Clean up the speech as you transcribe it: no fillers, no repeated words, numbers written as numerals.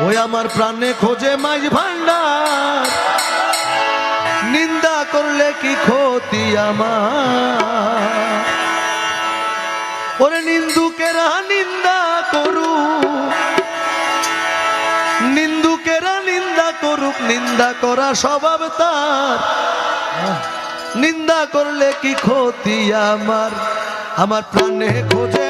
ওই আমার প্রাণে খোঁজে মাঝ ভান্ডার, নিন্দা করলে কি ক্ষতি আমার। ওরে নিন্দুকেরা নিন্দা করুক, নিন্দুকেরা নিন্দা করুক, নিন্দা করা স্বভাব তার, নিন্দা করলে কি ক্ষতি আমার। আমার প্রাণে খোঁজে